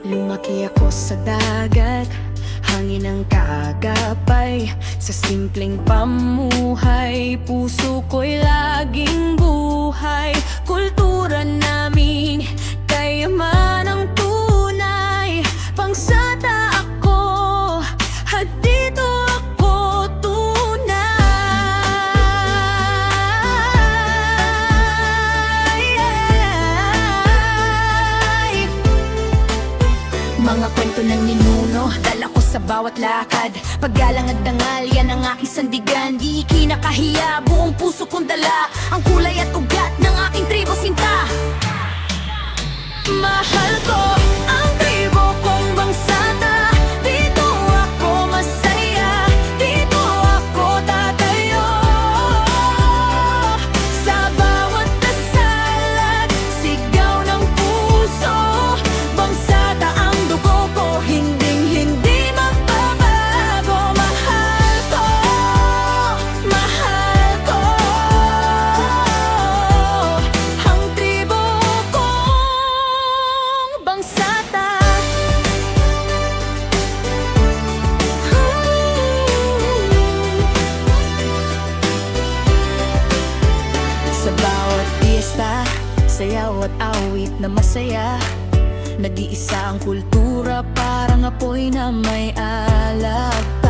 Lumaki ako sa dagat, hangin ang kaagapay. Sa simpleng pamuhay, puso ko'y laging buhay. Kultura namin, kayaman ang tunay. Pangsata ako, at dito ako tunay. Mga kwento ng ninuno, dala ko sa bawat lakad. Paggalang at dangal, yan ang aking sandigan. Di kinakahiya, buong puso kong dala ang kulay at ugat ng aking tribo sinta. Mahal ko ang tribo kong bangsata. Dito ako masaya, dito ako tatayo. Sa bawat dasal at sigaw ng puso, bangsata ang dugo ko, hindi magbabago. Mahal ko ang tribo kong bangsata. Sa bawat piyesta, sayaw at awit na masaya, nag-iisa ang kultura, parang apoy na may alab.